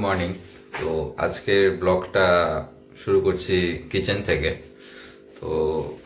Morning. তো আজকের ব্লগটা শুরু করছি কিচেন থেকে। তো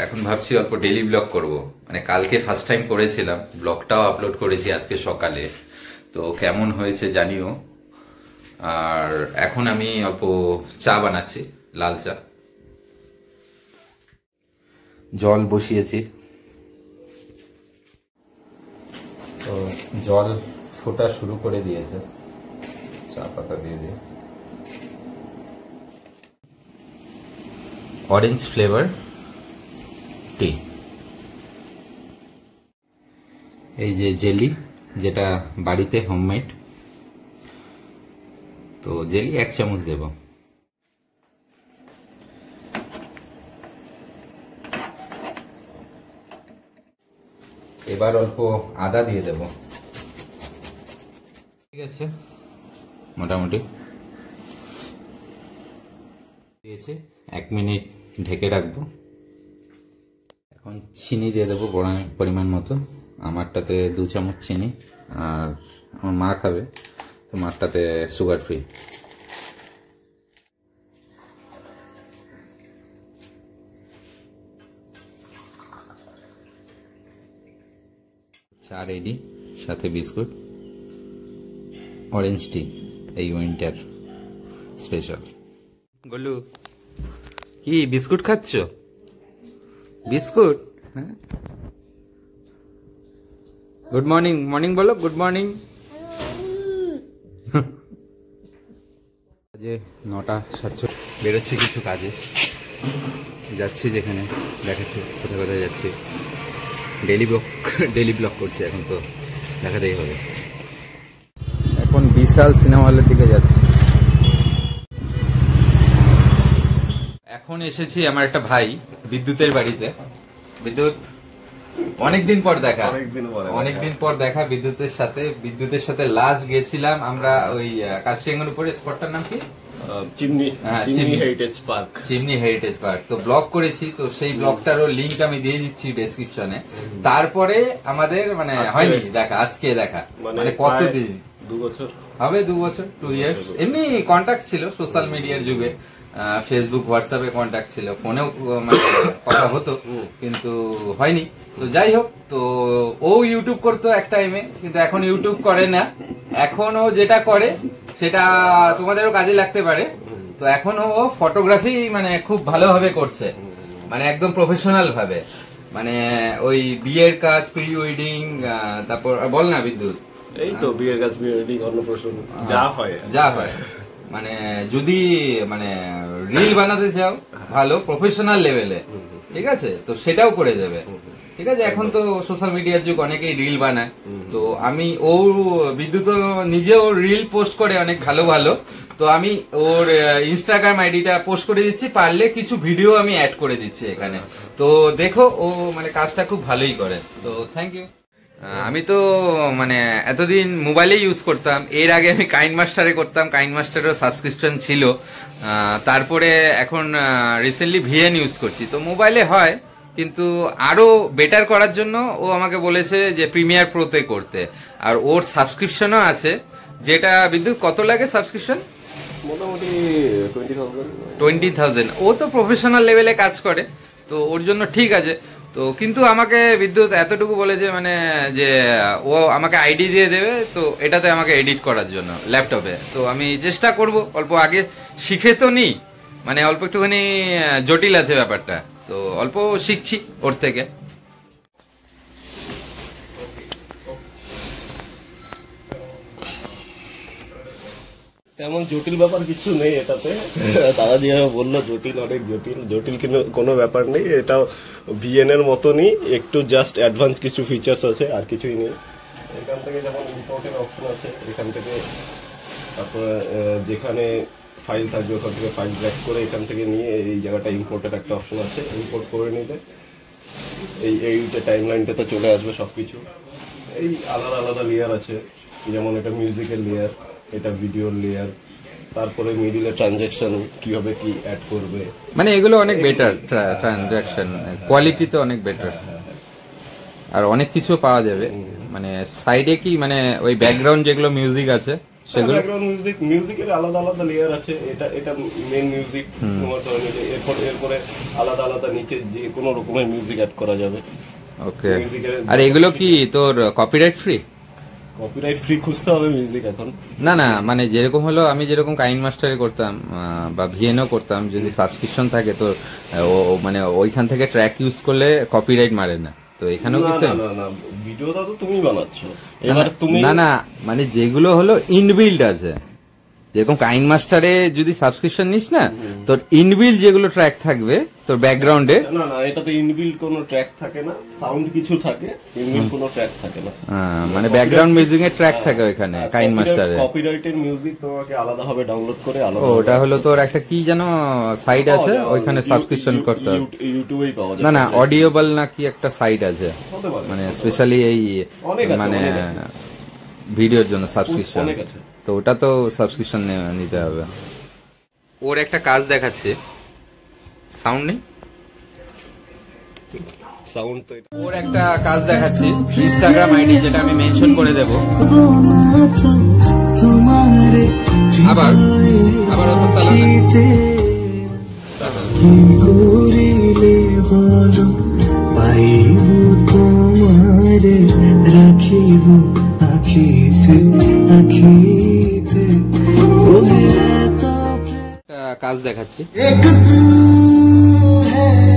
এখন ভাবছি অল্প ডেইলি ব্লগ করব, মানে কালকে ফার্স্ট টাইম করেছিলাম, ব্লগটাও আপলোড করেছি আজকে সকালে। তো কেমন হয়েছে জানিও। আর এখন আমি অল্প চা বানাচ্ছি, লাল চা। জল বসিয়েছি, তো জল ফোটা শুরু করে দিয়েছে, চা পাতা দিয়ে দিয়ে। অরেঞ্জ ফ্লেভার টি। এই যে জেলি, যেটা বাড়িতে হোমমেড, তো জেলি 1 চামচ দেব। এবার অল্প আদা দিয়ে দেব। ঠিক আছে, মোটামুটি দিয়েছে। 1 মিনিট ঢেকে রাখবো। এখন চিনি দিয়ে দেবো পরিমাণ মতো। আমারটাতে 2 চামচ চিনি, আর আমার মা খাবে, তো মারটাতে সুগার ফ্রি। চা রেডি, সাথে বিস্কুট। অরেঞ্জ টি, এই উইন্টার স্পেশাল। গোলু, কি বিস্কুট খাচ্ছ? বিস্কুট? হ্যাঁ, গুড মর্নিং। মর্নিং বলো, গুড মর্নিং। 9:47 বেরোচ্ছি কিছু কাজে, যাচ্ছি যেখানে দেখাচ্ছি কোথায় কোথায় যাচ্ছি। ডেইলি ব্লগ করছি এখন, তো দেখাতেই হবে। এখন বিশাল সিনেমা হলের দিকে যাচ্ছি। এখন এসেছি আমার একটা ভাই বিদ্যুতের বাড়িতে। বিদ্যুৎ, অনেকদিন পর দেখা বিদ্যুতের সাথে লাস্ট গেছিলাম আমরা ওই কাশিয়াঙ্গের উপরে, স্পটটার নাম কি? Chimney heritage park. তো ব্লগ করেছি, তো সেই ব্লগটারও লিংক আমি দিয়ে দিচ্ছি ডেসক্রিপশনে। তারপরে আমাদের মানে হয়নি দেখা, আজকে দেখা, মানে কতদিন, 2 বছর হবে, 2 বছর, 2 ইয়ার্স। এমনি কন্ট্যাক্ট ছিল সোশ্যাল মিডিয়ার যুগে, ফেসবুক হোয়াটসঅ্যাপে কন্ট্যাক্ট ছিল, ফোনেও মানে কথা হতো, কিন্তু হয়নি। তো যাই হোক, তো ও ইউটিউব করতো এক টাইমে, কিন্তু এখন ইউটিউব করে না। এখন ও যেটা করে সেটা তোমাদেরও কাজে লাগতে পারে। তো এখন ও ফটোগ্রাফি মানে খুব ভালোভাবে করছে, মানে একদম প্রফেশনাল ভাবে, মানে ওই বিয়ের কাজ, প্রি ওয়েডিং, তারপর বল না বিদ্যুৎ, এই তো বিয়ের কাজ, প্রি ওয়েডিং, অন্নপ্রাশন, যা হয় মানে যদি মানে রিল বানাতে চাও ভালো প্রফেশনাল লেভেলে, ঠিক আছে, তো সেটাও করে দেবে। ঠিক আছে, এখন তো সোশ্যাল মিডিয়ার যুগ, অনেকেই রিল বানায়। তো আমি বিদ্যুৎ নিজেও রিল পোস্ট করে অনেক ভালো ভালো। তো আমি ওর ইনস্টাগ্রাম আইডিটা পোস্ট করে দিচ্ছি, পারলে কিছু ভিডিও আমি অ্যাড করে দিচ্ছি এখানে। তো দেখো, ও মানে কাজটা খুব ভালোই করে। তো থ্যাংক ইউ। আমি তো মানে এতদিন মোবাইলে ইউজ করতাম, এর আগে আমি কাইন মাস্টারে করতাম, কাইন মাস্টারেরও সাবস্ক্রিপশন ছিল। তারপরে এখন রিসেন্টলি ভিএন ইউজ করছি। তো মোবাইলে হয়, কিন্তু আরো বেটার করার জন্য ও আমাকে বলেছে যে প্রিমিয়ার প্রোতে করতে, আর ওর সাবস্ক্রিপশনও আছে। যেটা বিদ্যুৎ কত লাগে সাবস্ক্রিপশন? মোটামুটি 20,000। ও তো প্রফেশনাল লেভেলে কাজ করে, তো ওর জন্য ঠিক আছে। তো কিন্তু আমাকে বিদ্যুৎ এতটুকু বলেছে, মানে যে ও আমাকে আইডি দিয়ে দেবে, তো এটাতে আমাকে এডিট করার জন্য ল্যাপটপে। তো আমি চেষ্টা করব, অল্প আগে শিখে তো নি, মানে অল্প একটুখানি জটিল আছে ব্যাপারটা, তো অল্প শিখছি ওর থেকে। তেমন জটিল ব্যাপার কিছু নেই এটাতে। তারা যেভাবে বললো জটিল, অনেক জটিল কিন্তু কোনো ব্যাপার নেই। এটা ভিএন এর মতনই, একটু জাস্ট অ্যাডভান্স কিছু ফিচার্স আছে, আর কিছুই নেই। এখান থেকে যেমন ইম্পোর্টের অপশন আছে, এখান থেকে তারপরে যেখানে ফাইল থাকবে ওখান থেকে ফাইল ব্যাক করে এখান থেকে নিয়ে এই জায়গাটা ইম্পোর্টের একটা অপশন আছে, ইম্পোর্ট করে নিলে এইটা টাইম লাইনটাতে চলে আসবে সবকিছু। এই আলাদা আলাদা লেয়ার আছে, যেমন এটা মিউজিকের লেয়ার, এটা ভিডিওর লেয়ার, তারপরে মিডিলে ট্রানজ্যাকশন কিভাবে কি অ্যাড করবে, মানে এগুলো অনেক বেটার, ট্রানজ্যাকশন কোয়ালিটি তো অনেক বেটার। আর অনেক কিছু পাওয়া যাবে, মানে সাইডে কি মানে ওই ব্যাকগ্রাউন্ড যেগুলো মিউজিক আছে সেগুলো ব্যাকগ্রাউন্ড মিউজিকের আলাদা আলাদা লেয়ার আছে। এটা মেন মিউজিক, এরপরে আলাদা আলাদা নিচে যে কোনো রকমের মিউজিক অ্যাড করা যাবে। ওকে, আর এগুলো কি তোর কপিরাইট ফ্রি? কপিরাইট ফ্রি খুঁজতে হবে মিউজিক এখন। না না, মানে যেরকম হলো আমি যেরকম কাইন মাস্টারে করতাম বা ভিএনও করতাম, যদি সাবস্ক্রিপশন থাকে তো মানে ওইখান থেকে ট্র্যাক ইউজ করলে কপিরাইট মারে না। তো এখানেও কি সেম? না, ভিডিওটা তো তুমি বানাচ্ছ, এবার তুমি না, মানে যেগুলো হলো ইনবিল্ড আছে, যেরকম কাইন মাস্টারে যদি সাবস্ক্রিপশন নিস না, তোর ইনবিল্ড যেগুলো ট্র্যাক থাকবে তোর ব্যাকগ্রাউন্ডে। না, এটাতে ইনবিল্ড কোনো ট্র্যাক থাকে না, সাউন্ড কিছু থাকে, ইনবিল্ড কোনো ট্র্যাক থাকে না। মানে ব্যাকগ্রাউন্ড মিউজিক এর ট্র্যাক থাকে ওখানে কাইন মাস্টারে। কপিরাইটেড মিউজিক তোমাকে আলাদাভাবে ডাউনলোড করে আলাদা, ওটা হলো তোর একটা কি যেন সাইট আছে, ওইখানে সাবস্ক্রিপশন করতে হবে। ইউটিউবেই পাওয়া যায়। না, অডিওবল না কি একটা সাইট আছে, মানে স্পেশালি এই মানে ভিডিওর জন্য সাবস্ক্রিপশন। তো ওটা তো সাবস্ক্রিপশন নিতে হবে। ওর একটা কাজ দেখাচ্ছে, সাউন্ড নেই, সাউন্ড তো ওর একটা কাজ দেখাচ্ছি, ইনস্টাগ্রাম আইডি যেটা আমি মেনশন করে দেব। আবার অত চালানো কি করিলে বলো পাইব তোমারে, রাখিব আখিতে আখিতে ওহে এত একটা কাজ দেখাচ্ছি। এক তু হ্যায়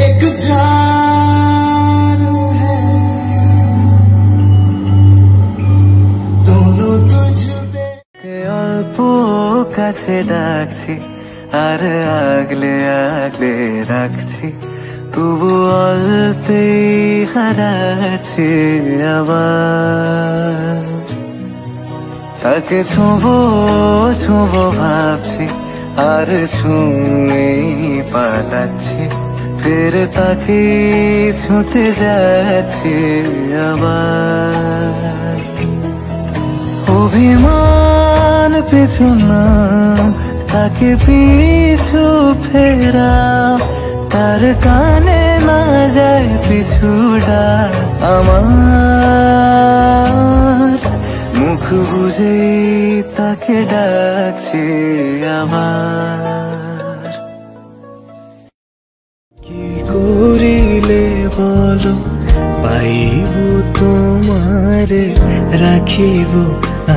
এক জান হ্যায় দোনো তুঝপে অল্প কাছে ডাকছি আর আগলে আগলে রাখছি, তবু অল্পে হারাচ্ছে আবার। তাকে ছোঁবো ভাবছি আর ছুঁয়ে পালাচ্ছি, ফের তাকে ছুঁতে যাচ্ছে আবার। অভিমান পিছু না, তাকে পিছু ফেরা, তার কানে না যায় পিছুডা আমার। মুখ বুঝে তাকে ডাকছে আবার। কি করিলে বলো পাইব তোমারে, রাখিব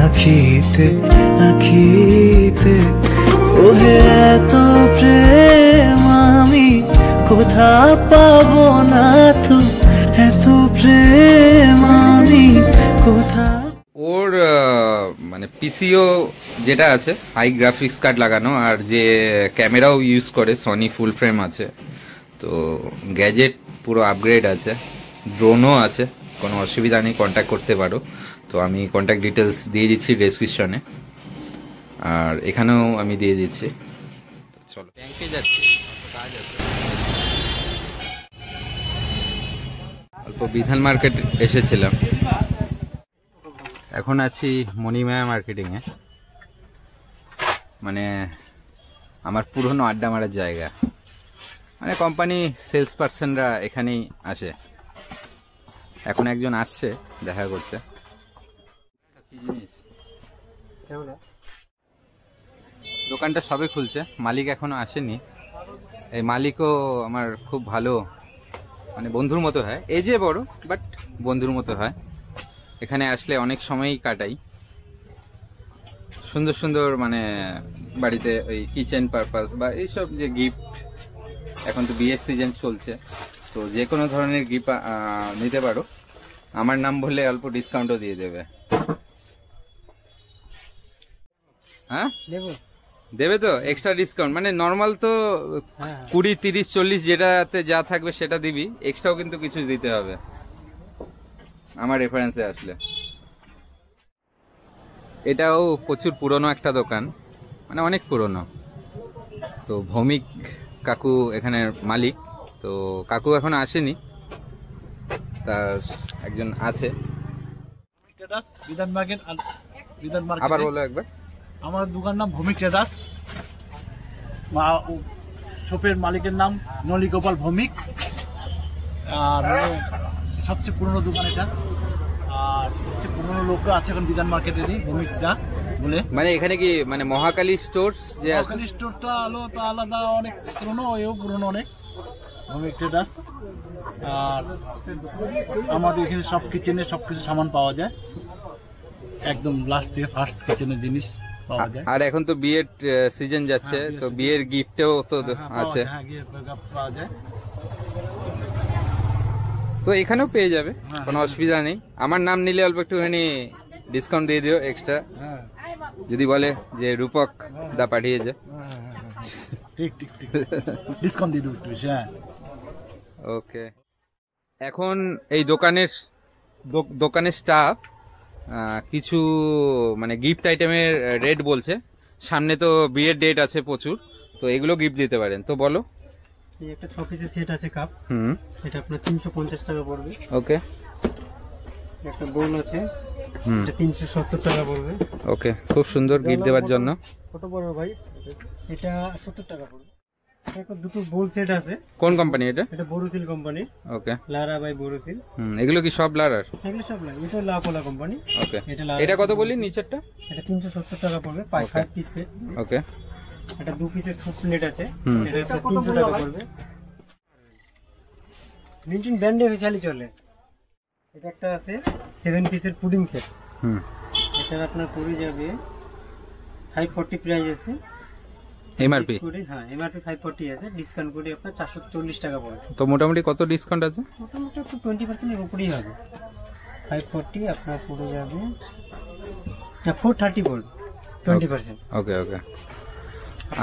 আখিতে আখিতে ওহে এত প্রেম আমি কোথা পাবো না তো, এত প্রেম আমি কোথা। ওর মানে পিসিও যেটা আছে হাই গ্রাফিক্স কার্ড লাগানো, আর যে ক্যামেরাও ইউজ করে সনি ফুল ফ্রেম আছে। তো গ্যাজেট পুরো আপগ্রেড আছে, ড্রোনও আছে, কোনো অসুবিধা নেই, কন্ট্যাক্ট করতে পারো। তো আমি কন্ট্যাক্ট ডিটেলস দিয়ে দিচ্ছি ডেসক্রিপশনে, আর এখানেও আমি দিয়ে দিচ্ছি। চলো ব্যাংকে যাচ্ছি, কাজ আছে। অল্প বিধান মার্কেট এসেছিলাম, এখন আছি মণিমায়া মার্কেটিংয়ে, মানে আমার পুরনো আড্ডা মারার জায়গা। মানে কোম্পানি সেলস পার্সনরা এখানেই আসে। এখন একজন আসছে দেখা করতে। দোকানটা সবে খুলছে, মালিক এখনো আসেনি। এই মালিকও আমার খুব ভালো, মানে বন্ধুর মতো হয়, এজে বড় বাট বন্ধুর মতো হয়। এখানে আসলে অনেক সময়ই কাটাই, সুন্দর সুন্দর মানে বাড়িতে ওই কিচেন পারপাস বা এইসব যে গিফট, এখন তো বিয়ের সিজন চলছে, তো যে কোনো ধরনের গিফট নিতে পারো। আমার নাম বললে অল্প ডিসকাউন্টও দিয়ে দেবে। হ্যাঁ দেবে তো এক্সট্রা ডিসকাউন্ট, মানে নর্মাল তো 20, 30, 40 যেটাতে যা থাকবে সেটা দিবি, এক্সট্রাও কিন্তু কিছু দিতে হবে আমার রেফারেন্সে আসলে। এটাও প্রচুর পুরনো একটা দোকান, মানে অনেক পুরনো। তো ভৌমিক কাকু এখানের মালিক, তো কাকু এখনো আসেনি, তার একজন আছে। আবার বলো একবার। আমার দোকান নাম ভৌমিক ট্রেডার্স, শপের মালিকের নাম নলিগোপাল ভৌমিক, আর সবচেয়ে পুরনো দোকান এটা। আর হচ্ছে পুরোনো লোকরা আছে এখন বিধান মার্কেটেরই ভূমিকা বলে। মানে এখানে কি মানে মহাকালী স্টোর্স যে আছে? মহাকালী স্টোরটা হলো তো আলাদা, অনেক পুরোনো, এও পুরোনো অনেক, ভৌমিক ট্রেডার্স। আর আমাদের এখানে সব কিচেনের সবকিছু সামান পাওয়া যায়, একদম লাস্ট থেকে ফার্স্ট কিচেনের জিনিস পাওয়া যায়। আর এখন তো বিয়ের সিজন যাচ্ছে, তো বিয়ের গিফটও তো আছে, হ্যাঁ গিয়ে পাওয়া যায়। তো এখানেও পেয়ে যাবে, কোনো অসুবিধা নেই। আমার নাম নিলে অল্প একটুখানি ডিসকাউন্ট দিয়ে দিও এক্সট্রা, হ্যাঁ যদি বলে যে রূপক দা পাঠিয়েছে। ঠিক ঠিক ঠিক, ডিসকাউন্ট দিয়ে দেবো একটু বেশি। হ্যাঁ ওকে, এখন এই দোকানের স্টাফ কিছু মানে গিফট আইটেমের রেট বলছে। সামনে তো বিয়ের ডেট আছে প্রচুর, তো এগুলো গিফট দিতে পারেন, তো বলো। এই একটা 6 পিসের সেট আছে কাপ, হুম, এটা আপনার 350 টাকা পড়বে। ওকে। একটা বোল আছে, হুম, এটা 370 টাকা পড়বে। ওকে, খুব সুন্দর গিফট দেওয়ার জন্য। কত পড়বে ভাই? এটা 70 টাকা পড়বে। একটা দুটো বোল সেট আছে। কোন কোম্পানি এটা? এটা Borosil company, okay. Larah by Borosil. হুম, এগুলো কি সব লারার? এগুলো সব লাগে, এটা লাপোলা কোম্পানি। ওকে, এটা লারা। এটা কত বলি নিচেরটা? এটা 370 টাকা পড়বে, 5 পিস সেট। ওকে। এটা 2 পিসের ফুড প্লেট আছে, হুম। এটা 300 টাকা পড়বে। লিন্টিন ব্র্যান্ডে বিশালি চলে। এটা একটা আছে 7 পিসের পুডিং সেট, হুম, এটা আপনার পড়ে যাবে 540 প্রাইস আছে। এমআরপি? হ্যাঁ এমআরপি 540 আছে, ডিসকাউন্ট করে আপনার 440 টাকা পড়বে। তো মোটামুটি কত ডিসকাউন্ট আছে? মোটামুটি একটু 20% এর উপরেই হবে। 540 আপনার পড়ে যাবে না 430 পড়বে, 20%। ওকে ওকে।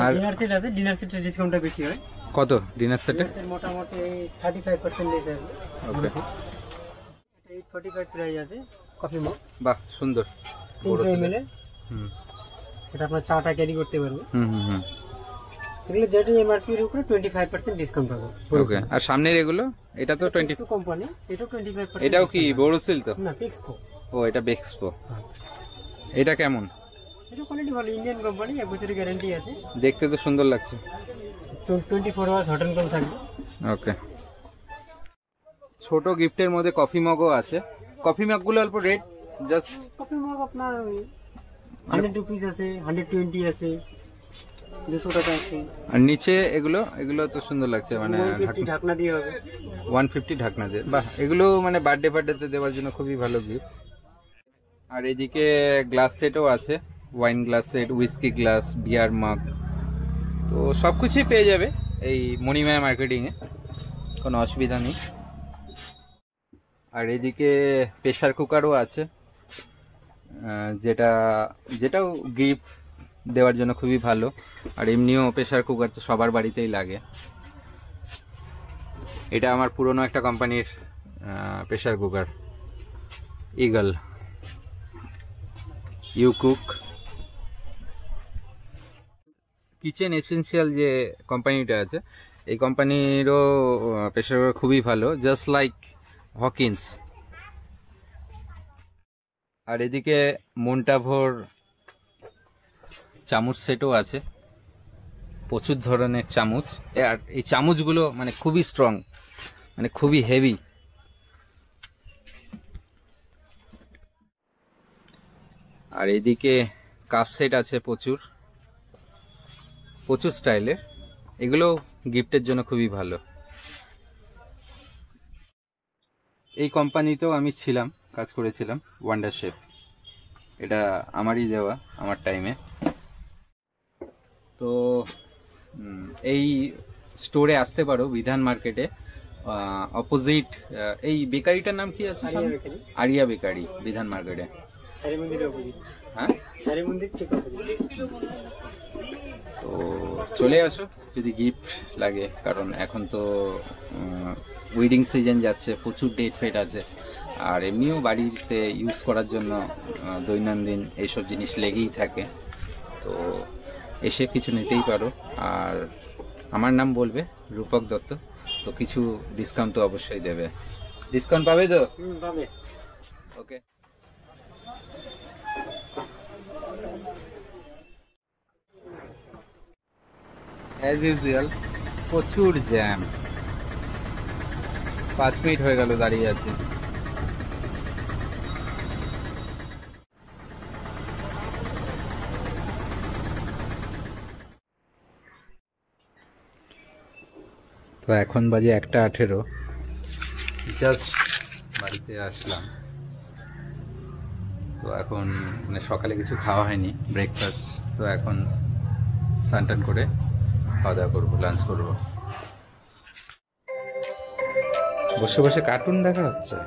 আর আর ডিনার সেট আছে, ডিনার সেটের ডিসকাউন্টটা বেশি হয়। কত ডিনার সেটে? ডিনার সেট মোটামুটি 35% লেস আছে। ওকে। এটা 845 প্রাইস আছে, কফি মগ বাহ, সুন্দর। 300 ml এর। হুম এটা আপনার চাটা ক্যারি করতে পারবে। হুম হুম হুম, এগুলো যেটা এমআরপি এর উপরে 25% ডিসকাউন্ট পাবে। ওকে। আর সামনের এগুলো? এটা তো 20, কোম্পানি, এটাও 25%। এটাও কি বোরোসিল তো? না পিক্সকো। ও, এটা বেক্সপো। এটা কেমন? এটা কোয়ালিটি ভালো, ইন্ডিয়ান কোম্পানি, 1 বছরের গ্যারান্টি আছে। দেখতে তো সুন্দর লাগছে। 24 আওয়ার্স হট এন্ড কোল্ড থাকবে। ওকে। ছোট গিফটের মধ্যে কফি মগও আছে। কফি মগগুলো অল্প রেট, জাস্ট কফি মগ আপনার 100 রুপিস আছে, 120 আছে, 200 টাকা আছে। আর নিচে এগুলো তো সুন্দর লাগছে, মানে 150 ঢাকনা দিয়ে হবে। 150 ঢাকনা দিয়ে। বাহ, এগুলো মানে বার্থডেতে দেওয়ার জন্য খুবই ভালো গিফট। আর এদিকে গ্লাস সেটও আছে, wine glass set, whisky glass, beer mug, তো সবকিছুই পেয়ে যাবে এই মণিমায়া মার্কেটিং এ, কোনো অসুবিধা নেই। আর এদিকে প্রেসার কুকারও আছে, যেটাও গিফট দেওয়ার জন্য খুবই ভালো। আর এমনিও প্রেসার কুকার তো সবার বাড়িতেই লাগে। এটা আমার পুরনো একটা কোম্পানির প্রেসার কুকার, ইগল ইউকুক। কিচেন এসেন্সিয়াল যে কোম্পানিটা আছে, এই কোম্পানিরও প্রেসার কুকার খুবই ভালো, জাস্ট লাইক হকিন্স। আর এদিকে মন্টাভোর চামচ সেটও আছে, প্রচুর ধরনের চামচ। আর এই চামচগুলো মানে খুবই স্ট্রং, মানে খুবই হেভি। আর এদিকে কাপ সেট আছে প্রচুর স্টাইলের, এগুলো গিফটের জন্য খুবই ভালো। এই কোম্পানিতেও আমি ছিলাম, কাজ করেছিলাম, ওয়ান্ডার শেফ। এটা আমারই দেওয়া, আমার টাইমে। তো এই স্টোরে আসতে পারো বিধান মার্কেটে, অপোজিট। এই বেকারিটার নাম কি আছে? আরিয়া বেকারি, বিধান মার্কেটে। হ্যাঁ, তো চলে আসো যদি গিফট লাগে, কারণ এখন তো ওয়েডিং সিজন যাচ্ছে, প্রচুর ডেট ফেট আছে। আর এমনিও বাড়িতে ইউজ করার জন্য দৈনন্দিন এইসব জিনিস লেগেই থাকে, তো এসে কিছু নিতেই পারো। আর আমার নাম বলবে রূপক দত্ত, তো কিছু ডিসকাউন্ট তো অবশ্যই দেবে। ডিসকাউন্ট পাবে তো? পাবে। ওকে। অ্যাজ ইউজুয়াল প্রচুর জ্যাম, 5 মিনিট হয়ে গেল দাঁড়িয়ে আছি। তো এখন বাজে 1:18, জাস্ট বাড়িতে আসলাম। তো এখন মানে সকালে কিছু খাওয়া হয়নি, ব্রেকফাস্ট। তো এখন স্নান টান করে খাওয়া দাওয়া করবো, লাঞ্চ করবো। বসে বসে কার্টুন দেখা হচ্ছে।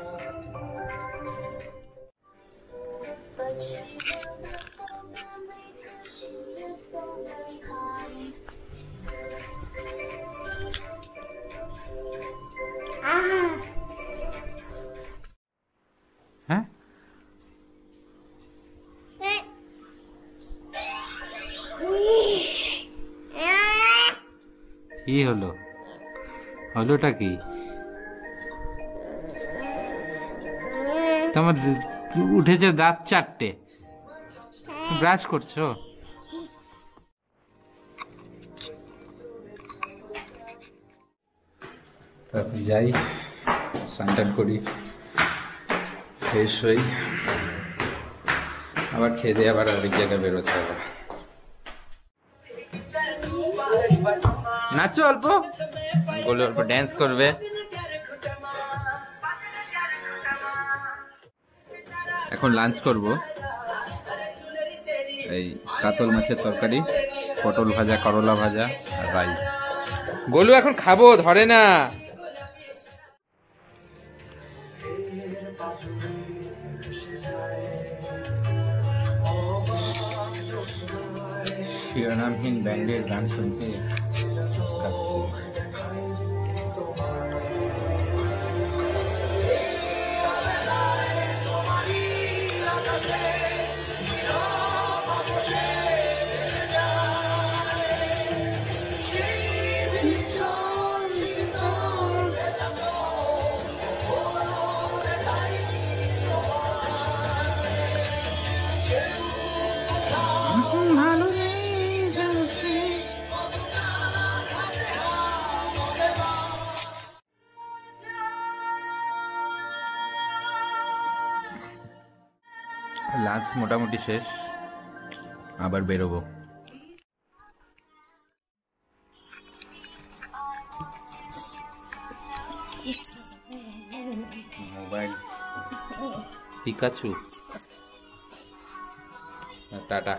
হ্যাঁ, কি হলো? হলোটা কি? তোমার উঠেছে দাঁত 4টে, ব্রাশ করছো? এখন যাই, স্নান করি, ফ্রেশ হই, আবার খেয়ে দিয়ে আবার আরেক জায়গায় বেরোতে হবে। নাচো অল্প, বলে অল্প ড্যান্স করবে। এখন লাঞ্চ করব, এই কাতল মাছের তরকারি, পটল ভাজা, করলা ভাজা আর রাইস। গোলু এখন খাবো, ধরে না। শিরোনামহীন ব্যান্ডের গান শুনছি। লাঞ্চ মোটামুটি শেষ, আবার বেরোবো। Mobile Pikachu, tata.